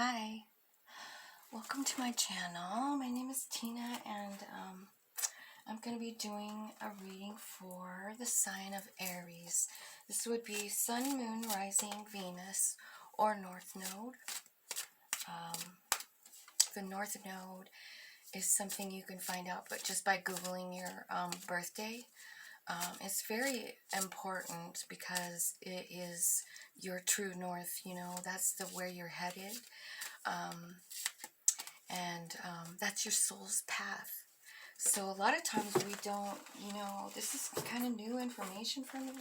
Hi, welcome to my channel. My name is Tina, and I'm going to be doing a reading for the sign of Aries. This would be Sun, Moon, Rising, Venus, or North Node. The North Node is something you can find out but just by Googling your birthday. It's very important because it is your true north, that's where you're headed. That's your soul's path. So a lot of times we don't, this is kind of new information for me.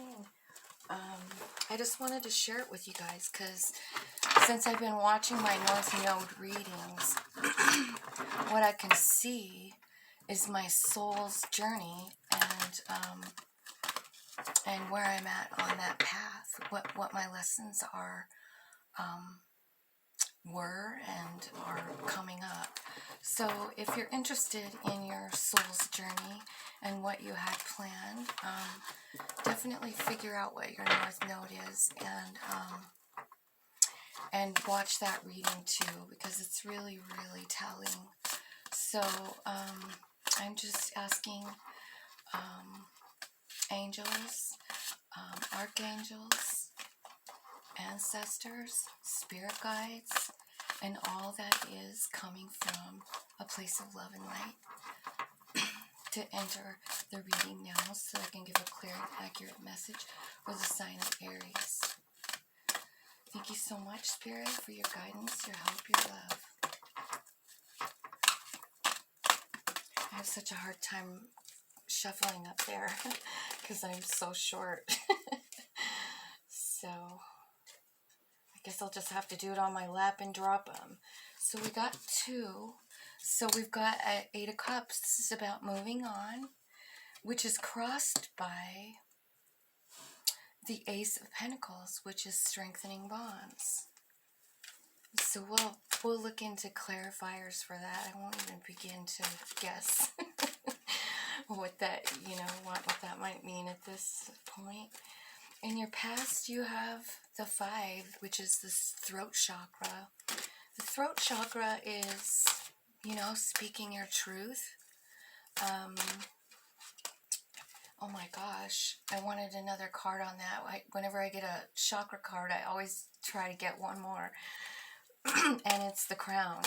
I just wanted to share it with you guys because since I've been watching my North Node readings, what I can see is my soul's journey and where I'm at on that path, what my lessons were and are coming up. So if you're interested in your soul's journey and what you had planned, definitely figure out what your North Node is and watch that reading too, because it's really, really telling. So I'm just asking angels, archangels, ancestors, spirit guides, and all that is coming from a place of love and light to enter the reading now so I can give a clear and accurate message for the sign of Aries. Thank you so much, Spirit, for your guidance, your help, your love. I have such a hard time shuffling up there because I'm so short. So I guess I'll just have to do it on my lap and drop them. So we got two. So we've got Eight of Cups. This is about moving on, which is crossed by the Ace of Pentacles, which is strengthening bonds. So we'll look into clarifiers for that. I won't even begin to guess what that might mean at this point. In your past, you have the 5, which is this throat chakra. The throat chakra is, speaking your truth. Oh my gosh, I wanted another card on that. Whenever I get a chakra card, I always try to get one more. And it's the crown.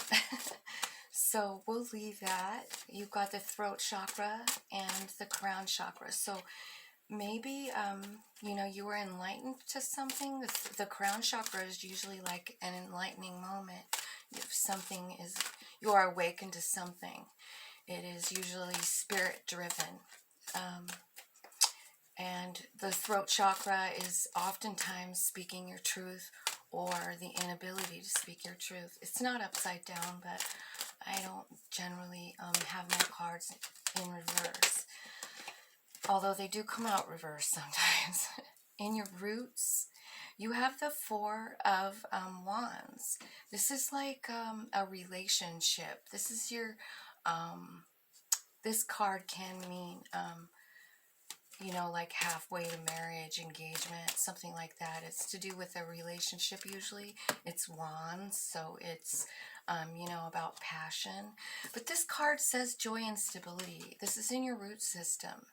So we'll leave that. You've got the throat chakra and the crown chakra. So maybe, you were enlightened to something. The crown chakra is usually like an enlightening moment. If you are awakened to something. It is usually spirit driven. And the throat chakra is oftentimes speaking your truth or the inability to speak your truth. It's not upside down, but I don't generally have my cards in reverse. Although they do come out reverse sometimes. In your roots, you have the 4 of Wands. This is like a relationship. This is your, this card can mean, like halfway to marriage, engagement, something like that. It's to do with a relationship usually. It's wands, so it's, about passion. But this card says joy and stability. This is in your root system.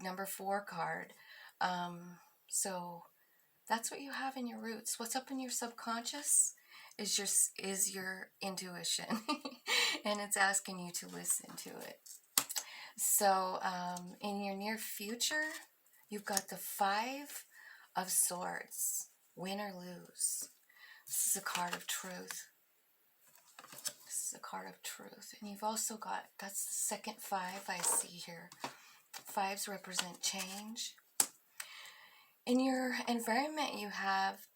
Number 4 card. So that's what you have in your roots. What's up in your subconscious is your intuition. And it's asking you to listen to it. So in your near future, you've got the 5 of Swords. Win or lose. This is a card of truth. This is a card of truth. And you've also got, that's the second 5 I see here. 5s represent change. In your environment, you have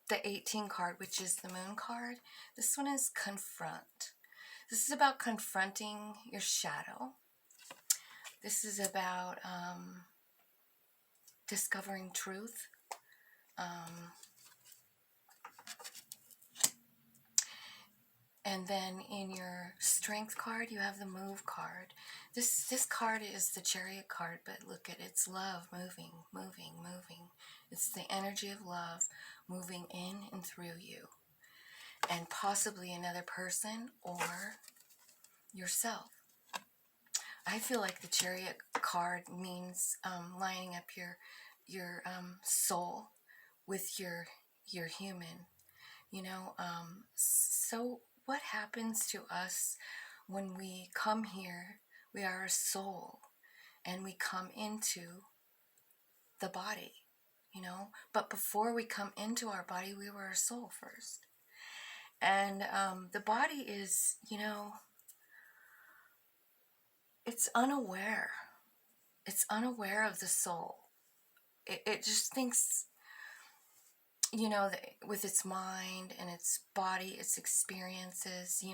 the 18 card, which is the moon card. This one is confront. This is about confronting your shadow. This is about discovering truth. And then in your strength card, you have the move card. This card is the Chariot card, but look at it's love moving, moving, moving. It's the energy of love moving in and through you. and possibly another person or yourself. I feel like the Chariot card means lining up your soul with your human. So what happens to us when we come here? We are a soul, and we come into the body, But before we come into our body, we were a soul first. And the body is, it's unaware. It's unaware of the soul. It just thinks, that with its mind and its body, its experiences,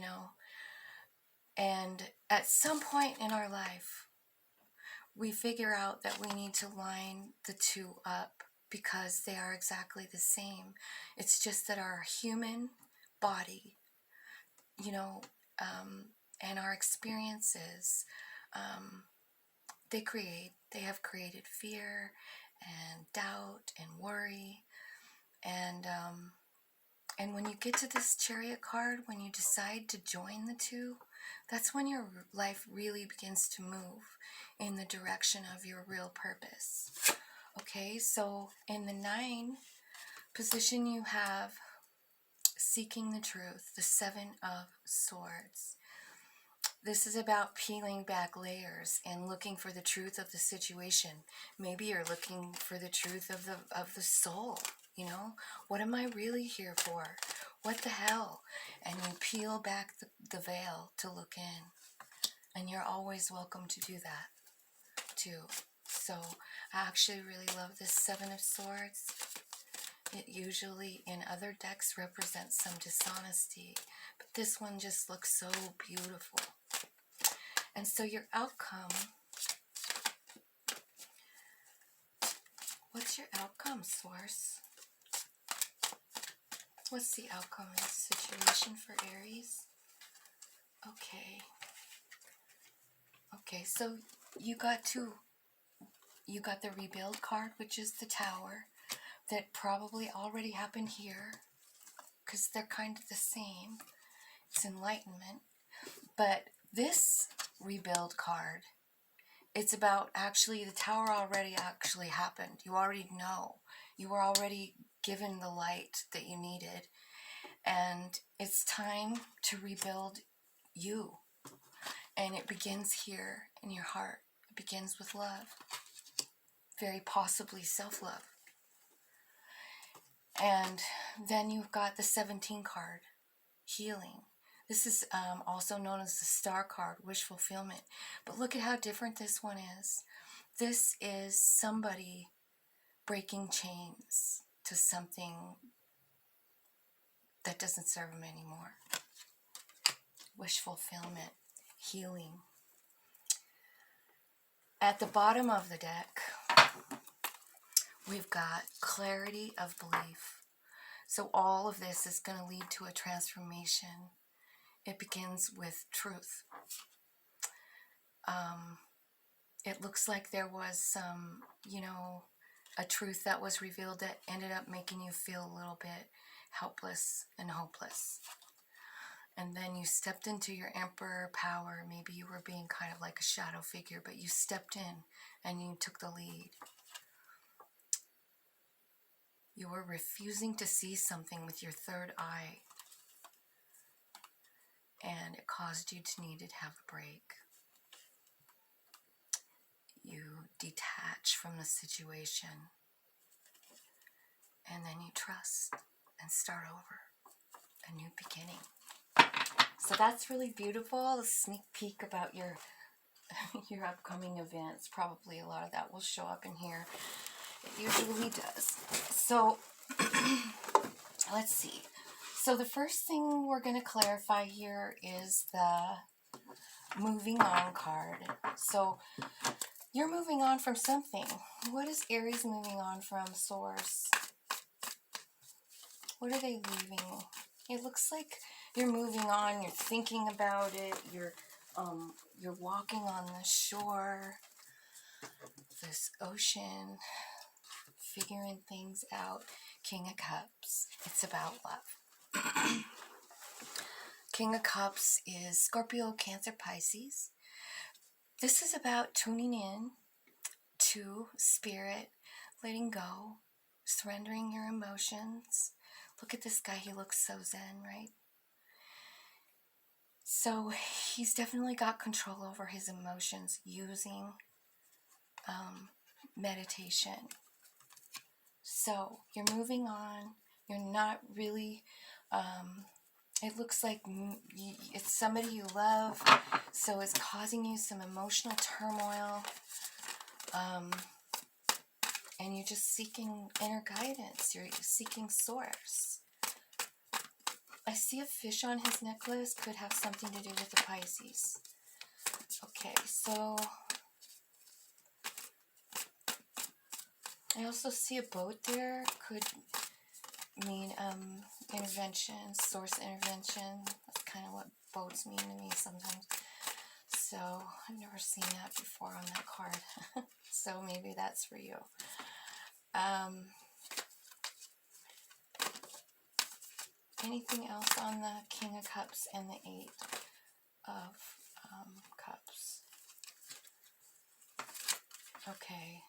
And at some point in our life, we figure out that we need to line the two up because they are exactly the same. It's just that our human body, you know, and our experiences, they have created fear and doubt and worry. And when you get to this Chariot card, when you decide to join the two, that's when your life really begins to move in the direction of your real purpose. Okay, so in the 9 position, you have seeking the truth, the 7 of Swords. This is about peeling back layers and looking for the truth of the situation. Maybe you're looking for the truth of the soul. What am I really here for? What the hell? And you peel back the veil to look in. And you're always welcome to do that too. So I actually really love this 7 of Swords. It usually in other decks represents some dishonesty, but this one just looks so beautiful. And so your outcome, what's your outcome, Source? What's the outcome in this situation for Aries? Okay, so you got the rebuild card, which is the Tower, that probably already happened here, because they're kind of the same. It's enlightenment. But this rebuild card, it's about actually the Tower already actually happened. You already know. You were already given the light that you needed. And it's time to rebuild you. And it begins here in your heart. It begins with love. Very possibly self-love. And then you've got the 17 card, healing. This is also known as the Star card, wish fulfillment. But look at how different this one is. This is somebody breaking chains to something that doesn't serve them anymore. Wish fulfillment, healing. At the bottom of the deck, we've got clarity of belief. So all of this is going to lead to a transformation. It begins with truth. It looks like there was some, a truth that was revealed that ended up making you feel a little bit helpless and hopeless. And then you stepped into your emperor power. Maybe you were being kind of like a shadow figure, but you stepped in and you took the lead. You were refusing to see something with your third eye. And it caused you to need to have a break. You detach from the situation. And then you trust and start over. A new beginning. So that's really beautiful. A sneak peek about your upcoming events. Probably a lot of that will show up in here. It usually does. So let's see. So the first thing we're going to clarify here is the moving on card. So you're moving on from something. What is Aries moving on from, Source? What are they leaving? It looks like you're moving on. You're thinking about it. You're walking on the shore, this ocean, figuring things out. King of Cups. It's about love. King of Cups is Scorpio, Cancer, Pisces. This is about tuning in to spirit, letting go, surrendering your emotions. Look at this guy, he looks so zen, right? So he's definitely got control over his emotions using meditation. So you're moving on. You're not really, it looks like it's somebody you love, so it's causing you some emotional turmoil. And you're just seeking inner guidance. You're seeking source. I see a fish on his necklace. Could have something to do with the Pisces. Okay, so I also see a boat there. Could mean intervention, source intervention. That's kind of what boats mean to me sometimes. So I've never seen that before on that card. So maybe that's for you. Anything else on the King of Cups and the Eight of Cups? Okay.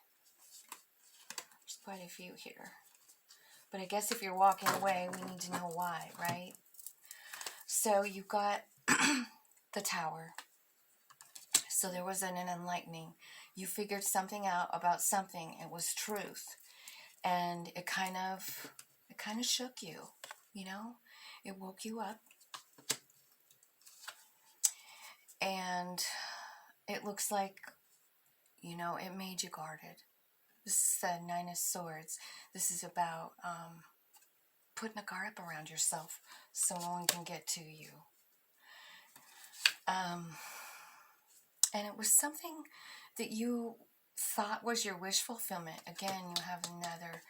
There's quite a few here. But I guess if you're walking away, we need to know why, right? So you've got the Tower. So there was an enlightening. You figured something out about something. It was truth. And it kind of shook you, you know? It woke you up. And it looks like, you know, it made you guarded. This is the Nine of Swords. This is about putting a guard up around yourself so no one can get to you. And it was something that you thought was your wish fulfillment. Again, you have another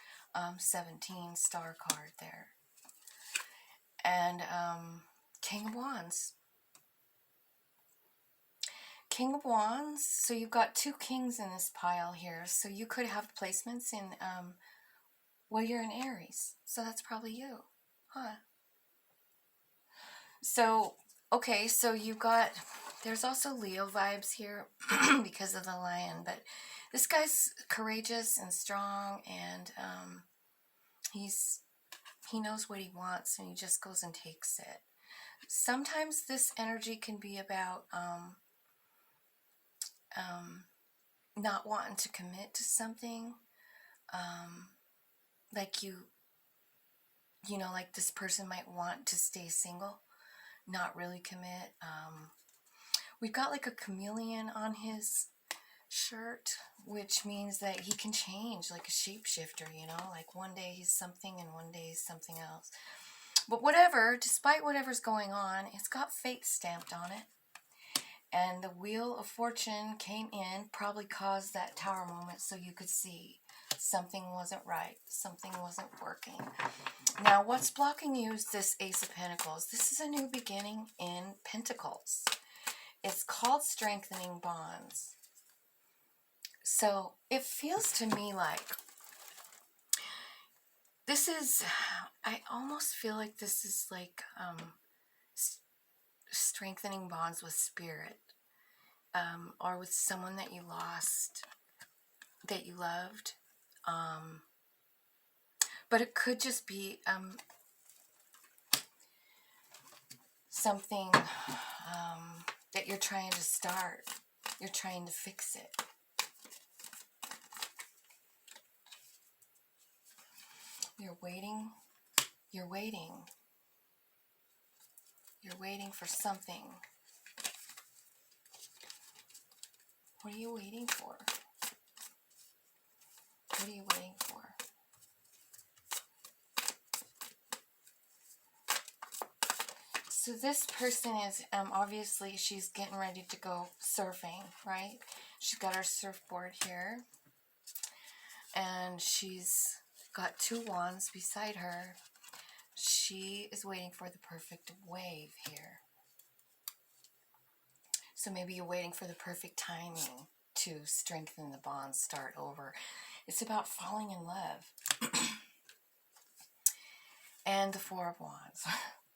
17 star card there. And King of Wands. King of Wands. So you've got two kings in this pile here. So you could have placements in, well, you're in Aries. So that's probably you. Huh. So, okay, so you got, there's also Leo vibes here because of the lion, but this guy's courageous and strong, and he knows what he wants, and he just goes and takes it. Sometimes this energy can be about not wanting to commit to something, like you know, like this person might want to stay single, not really commit. We've got like a chameleon on his shirt, which means that he can change, like a shapeshifter, you know, like one day he's something and one day he's something else. But whatever, despite whatever's going on, it's got fate stamped on it. And the Wheel of Fortune came in, probably caused that Tower moment so you could see something wasn't right, something wasn't working. Now, what's blocking you is this Ace of Pentacles. This is a new beginning in Pentacles. It's called Strengthening Bonds. So it feels to me like this is, I almost feel like this is like strengthening bonds with spirit, or with someone that you lost, that you loved. But it could just be something that you're trying to start. You're trying to fix it. You're waiting. You're waiting. You're waiting for something. What are you waiting for? What are you waiting for? So this person is, obviously she's getting ready to go surfing, right? She's got her surfboard here. And she's got two wands beside her. She is waiting for the perfect wave here. So maybe you're waiting for the perfect timing to strengthen the bond, start over. It's about falling in love. And the Four of Wands,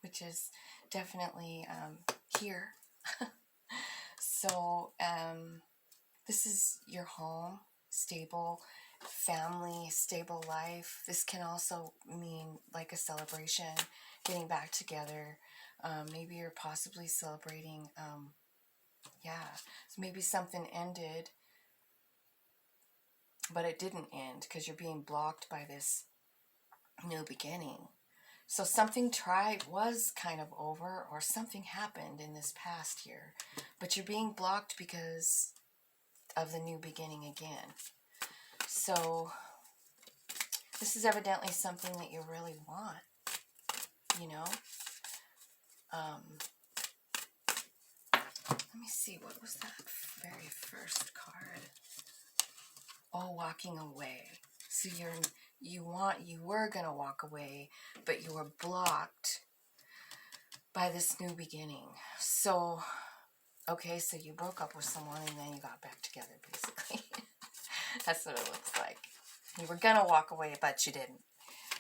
which is definitely here. So this is your home, stable family, stable life. This can also mean like a celebration, getting back together. Maybe you're possibly celebrating, so maybe something ended, but it didn't end because you're being blocked by this new beginning. So something was kind of over, or something happened in this past year, but you're being blocked because of the new beginning again. So this is evidently something that you really want, you know. Let me see, what was that very first card? Oh, walking away. So you were gonna walk away, but you were blocked by this new beginning. So, okay, so you broke up with someone and then you got back together, basically. That's what it looks like. You were gonna walk away, but you didn't.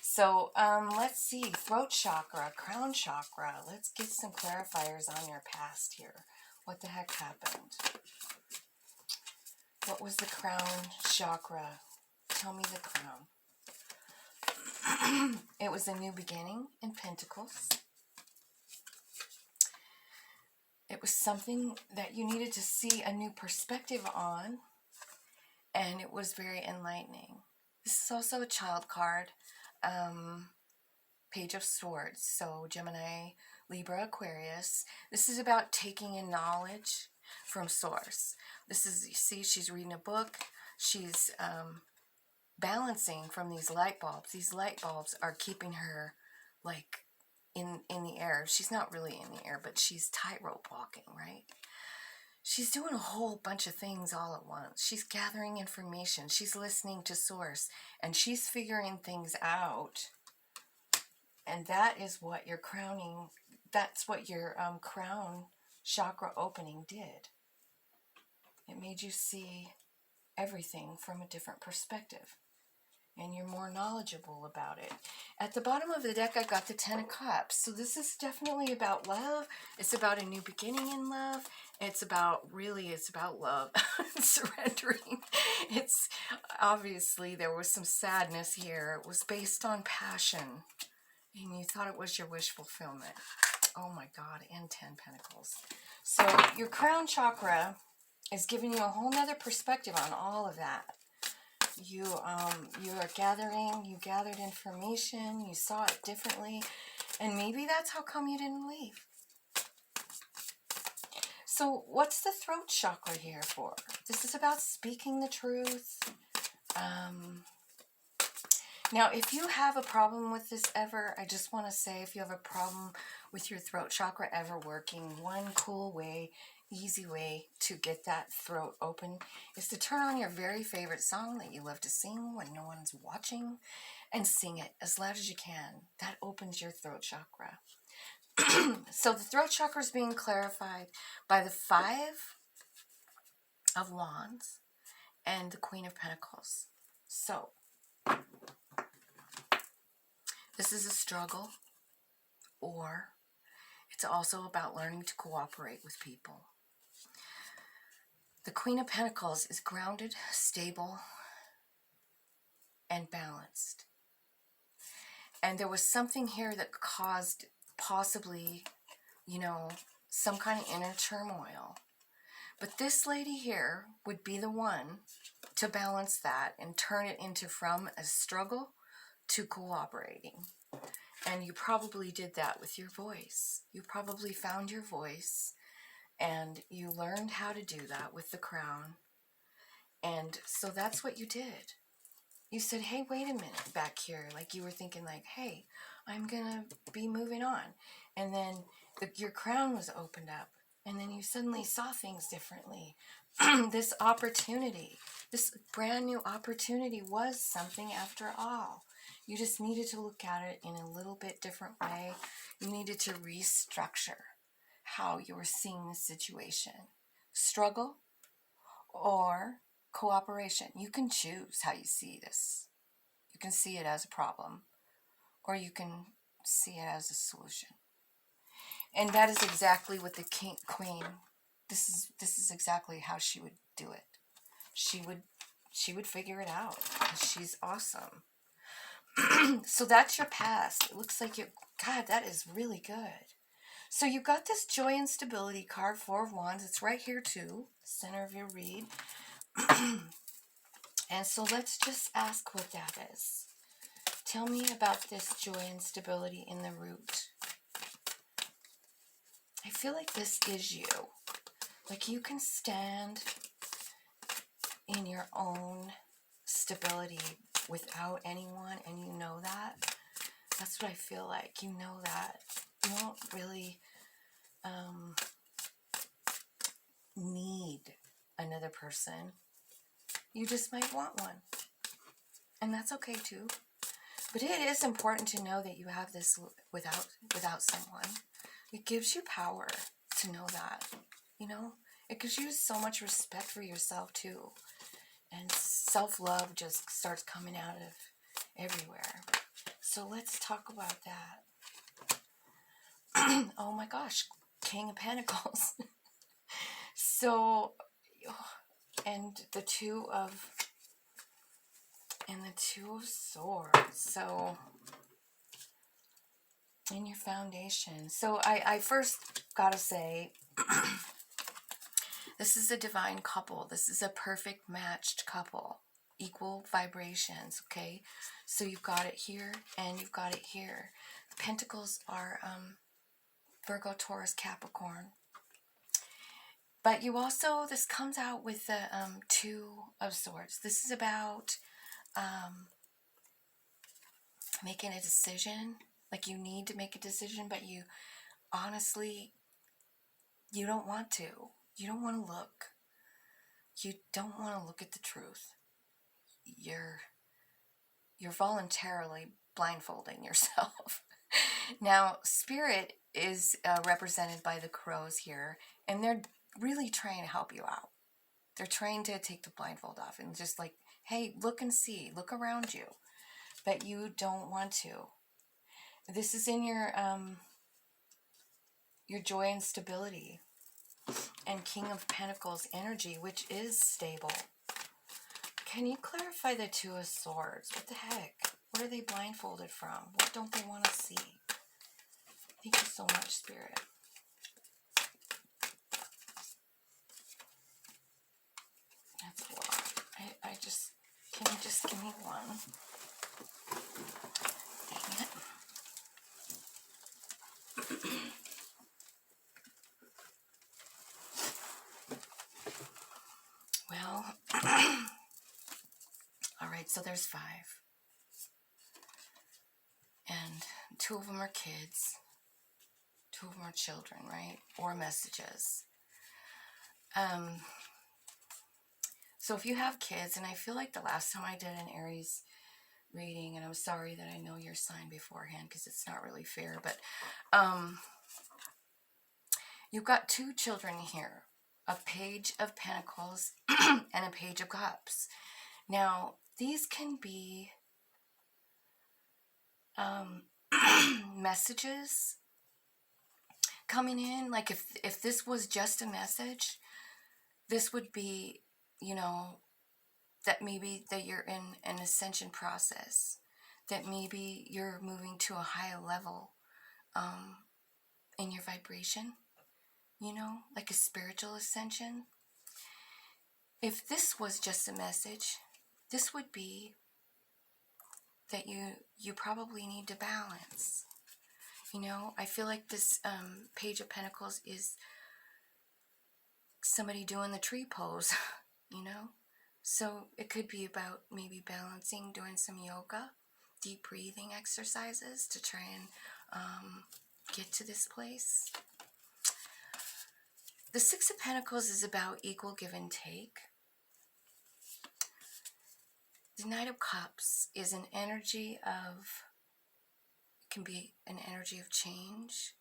So, let's see. Throat chakra, crown chakra. Let's get some clarifiers on your past here. What the heck happened? What was the crown chakra? Tell me the crown. It was a new beginning in Pentacles. It was something that you needed to see a new perspective on, and it was very enlightening. This is also a child card, Page of Swords, so Gemini, Libra, Aquarius. This is about taking in knowledge from source. This is, you see, she's reading a book. She's balancing from these light bulbs. These light bulbs are keeping her like in the air. She's not really in the air, but she's tightrope walking, right? She's doing a whole bunch of things all at once. She's gathering information. She's listening to source, and she's figuring things out. And that is what your crowning, that's what your crown chakra opening did. It made you see everything from a different perspective, and you're more knowledgeable about it. At the bottom of the deck, I got the Ten of Cups. So this is definitely about love. It's about a new beginning in love. It's about love. Surrendering. It's obviously there was some sadness here. It was based on passion, and you thought it was your wish fulfillment. Oh my God, and 10 Pentacles. So your crown chakra is giving you a whole nother perspective on all of that. You gathered information, you saw it differently, and maybe that's how come you didn't leave. So what's the throat chakra here for? This is about speaking the truth. Now, if you have a problem with this ever, I just want to say, if you have a problem with your throat chakra ever working, one cool way, easy way to get that throat open is to turn on your very favorite song that you love to sing when no one's watching, and sing it as loud as you can. That opens your throat chakra. So the throat chakra is being clarified by the Five of Wands and the Queen of Pentacles. So this is a struggle, or it's also about learning to cooperate with people. The Queen of Pentacles is grounded, stable, and balanced. And there was something here that caused possibly, some kind of inner turmoil. But this lady here would be the one to balance that and turn it into from a struggle to cooperating. And you probably did that with your voice. You probably found your voice, and you learned how to do that with the crown. And so that's what you did. You said, hey, wait a minute back here. Like you were thinking like, hey, I'm going to be moving on. And then your crown was opened up. And then you suddenly saw things differently. This opportunity, this brand new opportunity was something after all. You just needed to look at it in a little bit different way. You needed to restructure how you were seeing the situation. Struggle or cooperation. You can choose how you see this. You can see it as a problem, or you can see it as a solution. And that is exactly what the queen, this is exactly how she would do it. She would figure it out. She's awesome. So that's your past. It looks like you, God, that is really good. So you got this joy and stability card, Four of Wands. It's right here too, center of your read. And so let's just ask what that is. Tell me about this joy and stability in the root. I feel like this is you. Like you can stand in your own stability without anyone, and you know that. That's what I feel like. You know that. You don't really need another person. You just might want one. And that's okay too. But it is important to know that you have this without someone. It gives you power to know that. You know? It gives you so much respect for yourself too. And self-love just starts coming out of everywhere. So let's talk about that. Oh my gosh, King of Pentacles. So, and the Two of Swords. So, in your foundation. So I first gotta say, this is a divine couple. This is a perfect matched couple. Equal vibrations, okay? So you've got it here and you've got it here. The Pentacles are Virgo, Taurus, Capricorn. But you also, this comes out with the Two of Swords. This is about making a decision. Like you need to make a decision, but you honestly, you don't want to. You don't want to look. You don't want to look at the truth. You're voluntarily blindfolding yourself. Now, Spirit is represented by the crows here, and they're really trying to help you out. They're trying to take the blindfold off and just like, hey, look and see, look around you. But you don't want to. This is in your joy and stability. And King of Pentacles energy, which is stable. Can you clarify the Two of Swords? What the heck? What are they blindfolded from? What don't they want to see? Thank you so much, Spirit. That's a lot. I just, can you just give me one? Dang it. Well, all right, so there's 5. And 2 of them are kids. 2 of them are children, right? Or messages. So if you have kids, and I feel like the last time I did an Aries reading, and I'm sorry that I know your sign beforehand because it's not really fair, but you've got 2 children here, a Page of Pentacles and a Page of Cups. Now, these can be messages coming in. Like if this was just a message, this would be, you know, that maybe that you're in an ascension process, that maybe you're moving to a higher level in your vibration, you know, like a spiritual ascension. If this was just a message, this would be that you probably need to balance. You know, I feel like this Page of Pentacles is somebody doing the tree pose, you know? So it could be about maybe balancing, doing some yoga, deep breathing exercises to try and get to this place. The 6 of Pentacles is about equal give and take. The Knight of Cups is an energy of, can be an energy of change.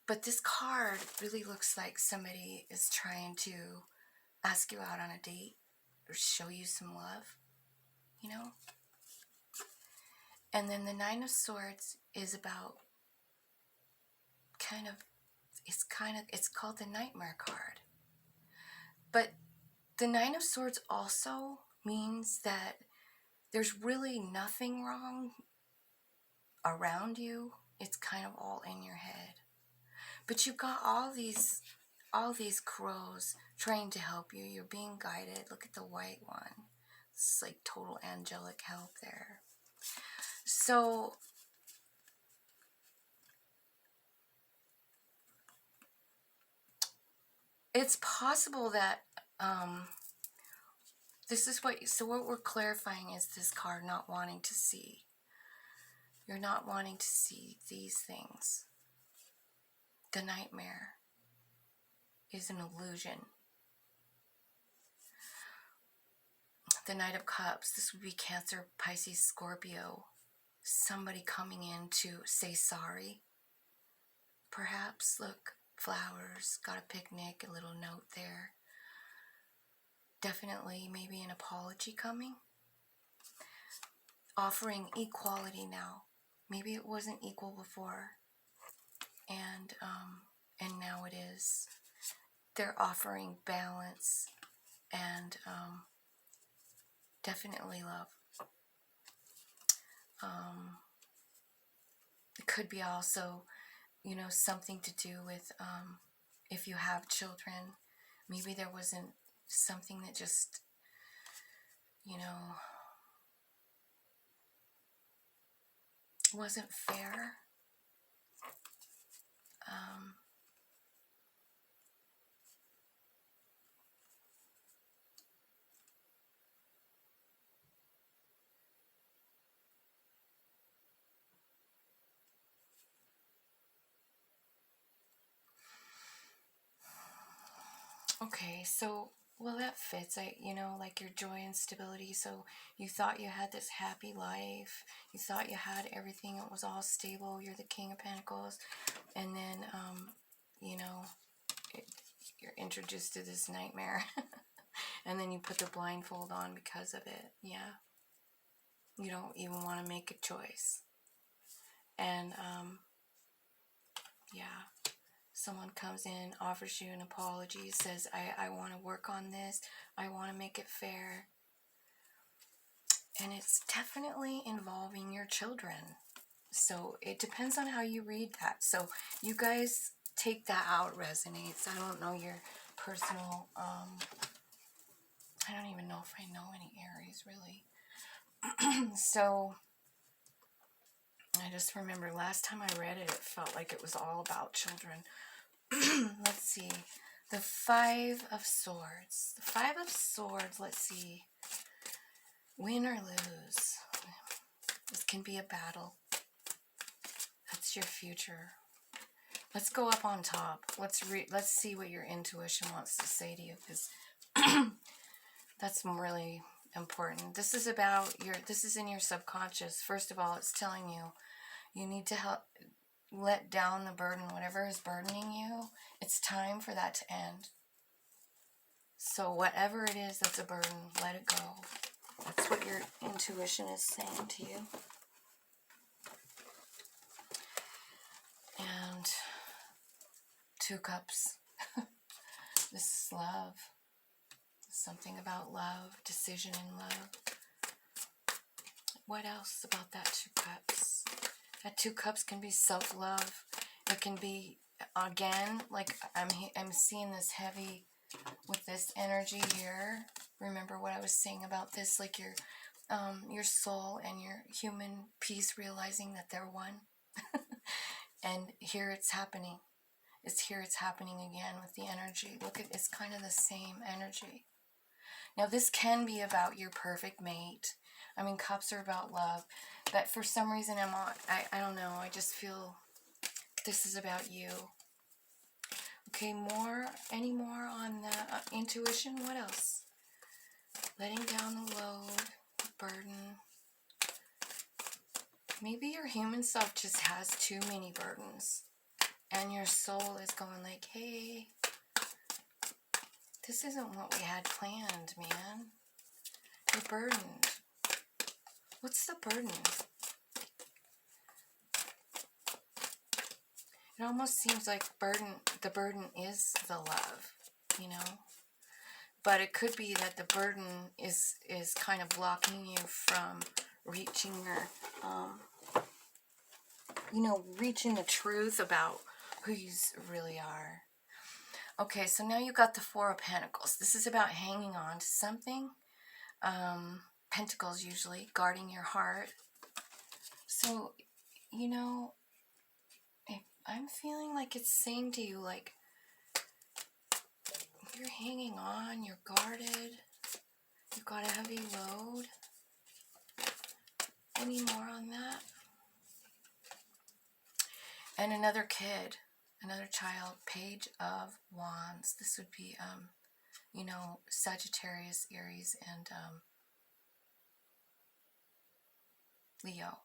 But this card really looks like somebody is trying to ask you out on a date or show you some love, you know? And then the 9 of Swords is about kind of it's called the Nightmare card. But the Nine of Swords also means that there's really nothing wrong around you. It's kind of all in your head. But you've got all these crows trying to help you. You're being guided. Look at the white one. It's like total angelic help there. So it's possible that what we're clarifying is this card not wanting to see. You're not wanting to see these things. The nightmare is an illusion. The Knight of Cups, this would be Cancer, Pisces, Scorpio. Somebody coming in to say sorry. Perhaps, look, flowers, got a picnic, a little note there. Definitely maybe an apology coming. Offering equality now. Maybe it wasn't equal before. And now it is. They're offering balance and definitely love. It could be also, something to do with if you have children. Maybe there wasn't something that just, wasn't fair. Okay, so, well, that fits. Like your joy and stability. So you thought you had this happy life. You thought you had everything. It was all stable. You're the King of Pentacles. And then, you're introduced to this nightmare. And then you put the blindfold on because of it. Yeah. You don't even want to make a choice. And, yeah. Someone comes in, offers you an apology, says, I want to work on this. I want to make it fair. And it's definitely involving your children. So it depends on how you read that. So you guys take that how it resonates. I don't know your personal, I don't even know if I know any Aries, really. So I just remember last time I read it, it felt like it was all about children. Let's see. The Five of Swords. The Five of Swords, let's see. Win or lose. This can be a battle. That's your future. Let's go up on top. Let's see what your intuition wants to say to you, because that's really important. This is about this is in your subconscious. First of all, it's telling you need to let down the burden, whatever is burdening you. It's time for that to end. So whatever it is that's a burden, let it go. That's what your intuition is saying to you. And 2 cups. This is love. Something about love, decision in love. What else about that 2 cups? That 2 cups can be self-love. It can be, again, like I'm seeing this heavy with this energy here. Remember what I was saying about this, like your soul and your human piece realizing that they're one. And here it's happening. It's happening again with the energy. Look, it's kind of the same energy. Now this can be about your perfect mate. I mean, cups are about love, but for some reason I don't know. I just feel this is about you. Okay, any more on the intuition? What else? Letting down the load, the burden. Maybe your human self just has too many burdens, and your soul is going like, hey, this isn't what we had planned, man. You're burdened. What's the burden? It almost seems like the burden is the love, you know? But it could be that the burden is kind of blocking you from reaching your, reaching the truth about who you really are. Okay, so now you got the Four of Pentacles. This is about hanging on to something. Pentacles usually, guarding your heart. So, I'm feeling like it's saying to you, like, you're hanging on, you're guarded, you've got a heavy load. Any more on that? And another kid, another child, Page of Wands. This would be, Sagittarius, Aries, and Leo.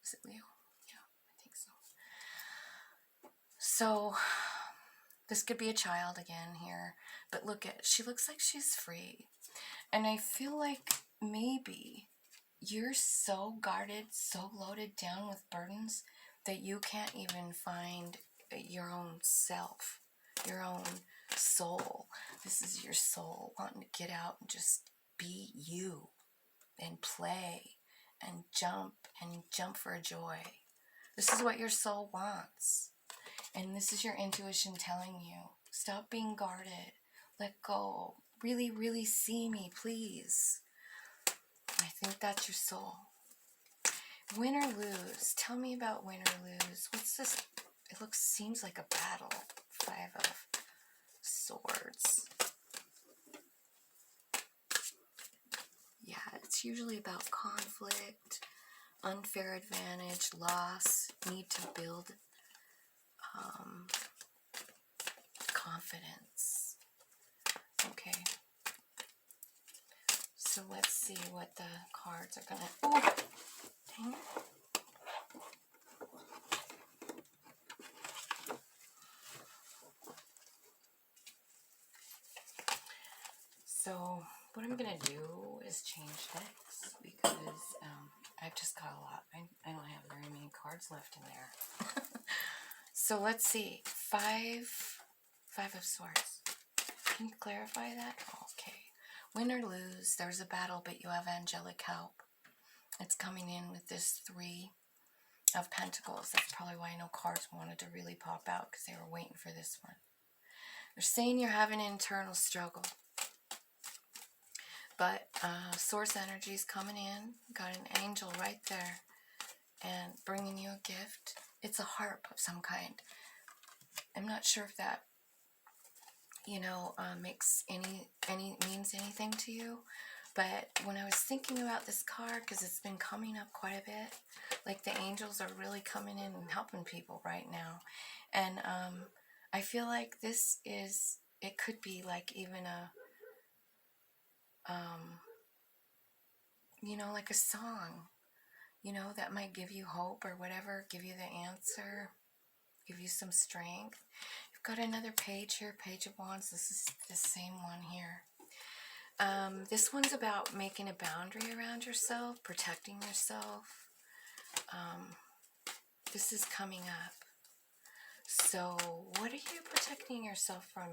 Is it Leo? Yeah, I think so. So, this could be a child again here. But she looks like she's free. And I feel like maybe you're so guarded, so loaded down with burdens that you can't even find your own self, your own soul. This is your soul wanting to get out and just be you and play and jump for joy. This is what your soul wants. And this is your intuition telling you, stop being guarded. Let go. Really, really see me, please. I think that's your soul. Win or lose. Tell me about win or lose. What's this? It seems like a battle. 5 of Swords. Yeah, it's usually about conflict, unfair advantage, loss, need to build confidence. Okay. So let's see what the cards are gonna... Oh! Dang it. So what I'm gonna do is change decks because I've just got a lot. I don't have very many cards left in there. So let's see. 5 of Swords. Can you clarify that? Okay. Win or lose, there's a battle, but you have angelic help. It's coming in with this 3 of Pentacles. That's probably why no cards wanted to really pop out, because they were waiting for this one. They're saying you're having an internal struggle. But source energy is coming in. Got an angel right there and bringing you a gift. It's a harp of some kind. I'm not sure if that, makes means anything to you. But when I was thinking about this card, because it's been coming up quite a bit, like the angels are really coming in and helping people right now. And I feel like it could be like even a, like a song, that might give you hope or whatever, give you the answer, give you some strength. You've got another page here, Page of Wands. This is the same one here. This one's about making a boundary around yourself, protecting yourself. This is coming up. So what are you protecting yourself from